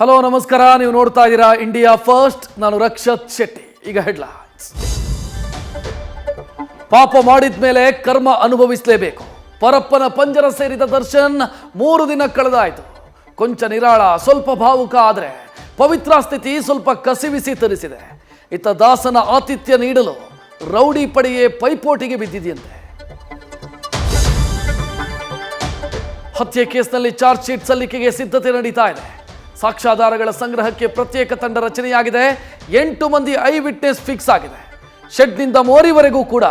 Hello ನಮಸ್ಕಾರ, ನೀವು ನೋಡ್ತಾ ಇದ್ದೀರಾ ಇಂಡಿಯಾ ಫಸ್ಟ್. ನಾನು ರಕ್ಷತ್ ಶೆಟ್ಟಿ. ಈಗ ಹೆಡ್ಲೈನ್ಸ್. ಪಾಪ ಮಾಡಿದ ಮೇಲೆ ಕರ್ಮ ಅನುಭವಿಸಲೇಬೇಕು. ಪರಪ್ಪನ ಪಂಜರ ಸೇರಿದ ದರ್ಶನ್ 3 ದಿನ ಕಳೆದಾಯಿತು. ಕೊಂಚ ನಿರಾಳ, ಸ್ವಲ್ಪ ಭಾವುಕ, ಆದರೆ ಪವಿತ್ರ ಸ್ಥಿತಿ ಸ್ವಲ್ಪ ಕಸಿವಿಸಿ ತರಿಸಿದೆ. ಇತ್ತ ದಾಸನ ಆತಿಥ್ಯ ನೀಡಲು ರೌಡಿ ಪಡೆಯೇ ಪೈಪೋಟಿಗೆ ಬಿದ್ದಿದೆಯಂತೆ. ಹತ್ಯೆ ಕೇಸ್ನಲ್ಲಿ ಚಾರ್ಜ್ ಶೀಟ್ ಸಲ್ಲಿಕೆಗೆ ಸಿದ್ಧತೆ ನಡೀತಾ ಇದೆ. ಸಾಕ್ಷ್ಯಾಧಾರಗಳ ಸಂಗ್ರಹಕ್ಕೆ ಪ್ರತ್ಯೇಕ ತಂಡ ರಚನೆಯಾಗಿದೆ. 8 ಮಂದಿ ಐ ವಿಟ್ನೆಸ್ ಫಿಕ್ಸ್ ಆಗಿದೆ. ಶೆಡ್ನಿಂದ ಮೋರಿವರೆಗೂ ಕೂಡ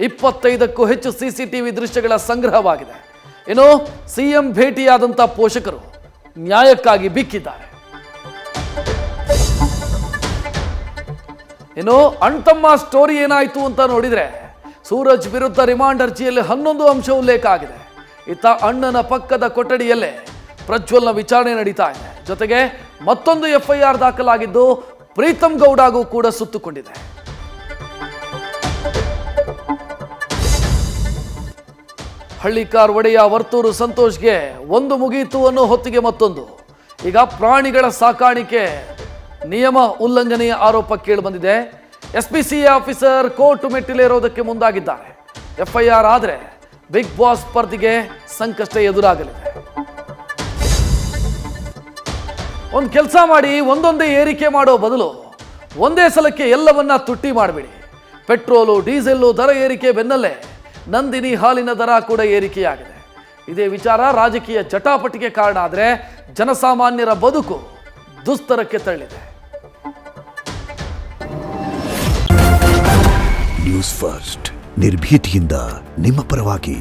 25ಕ್ಕೂ ಹೆಚ್ಚು ಸಿಸಿಟಿವಿ ದೃಶ್ಯಗಳ ಸಂಗ್ರಹವಾಗಿದೆ. ಇನ್ನು ಸಿಎಂ ಭೇಟಿಯಾದಂಥ ಪೋಷಕರು ನ್ಯಾಯಕ್ಕಾಗಿ ಬಿಕ್ಕಿದ್ದಾರೆ. ಇನ್ನು ಅಣ್ತಮ್ಮ ಸ್ಟೋರಿ ಏನಾಯಿತು ಅಂತ ನೋಡಿದ್ರೆ, ಸೂರಜ್ ವಿರುದ್ಧ ರಿಮಾಂಡ್ ಅರ್ಜಿಯಲ್ಲಿ 11 ಅಂಶ ಉಲ್ಲೇಖ ಆಗಿದೆ. ಇತ್ತ ಅಣ್ಣನ ಪಕ್ಕದ ಕೊಠಡಿಯಲ್ಲೇ ಪ್ರಜ್ವಲ್ನ ವಿಚಾರಣೆ ನಡೀತಾ ಇದೆ. ಜೊತೆಗೆ ಮತ್ತೊಂದು FIR ದಾಖಲಾಗಿದ್ದು ಪ್ರೀತಮ್ ಗೌಡಗೂ ಕೂಡ ಸುತ್ತುಕೊಂಡಿದೆ. ಹಳ್ಳಿಕಾರ್ ಒಡೆಯ ವರ್ತೂರು ಸಂತೋಷ್ಗೆ ಒಂದು ಮುಗೀತು ಅನ್ನೋ ಹೊತ್ತಿಗೆ ಮತ್ತೊಂದು. ಈಗ ಪ್ರಾಣಿಗಳ ಸಾಕಾಣಿಕೆ ನಿಯಮ ಉಲ್ಲಂಘನೆಯ ಆರೋಪ ಕೇಳಿಬಂದಿದೆ. SPCA ಆಫೀಸರ್ ಕೋರ್ಟ್ ಮೆಟ್ಟಿಲೇರೋದಕ್ಕೆ ಮುಂದಾಗಿದ್ದಾರೆ. FIR ಆದರೆ ಬಿಗ್ ಬಾಸ್ ಸ್ಪರ್ಧೆಗೆ ಸಂಕಷ್ಟ ಎದುರಾಗಲಿದೆ. ಒಂದು ಕೆಲಸ ಮಾಡಿ, ಒಂದೊಂದೇ ಏರಿಕೆ ಮಾಡೋ ಬದಲು ಒಂದೇ ಸಲಕ್ಕೆ ಎಲ್ಲವನ್ನ ತುಟ್ಟಿ ಮಾಡಿಬಿಡಿ. ಪೆಟ್ರೋಲು, ಡೀಸೆಲ್ಲು ದರ ಏರಿಕೆ ಬೆನ್ನಲ್ಲೇ ನಂದಿನಿ ಹಾಲಿನ ದರ ಕೂಡ ಏರಿಕೆಯಾಗಿದೆ. ಇದೇ ವಿಚಾರ ರಾಜಕೀಯ ಜಟಾಪಟಿಗೆ ಕಾರಣ ಆದರೆ ಜನಸಾಮಾನ್ಯರ ಬದುಕು ದುಸ್ತರಕ್ಕೆ ತಳ್ಳಿದೆ. ನ್ಯೂಸ್ ಫಸ್ಟ್, ನಿರ್ಭೀತಿಯಿಂದ ನಿಮ್ಮ ಪರವಾಗಿ.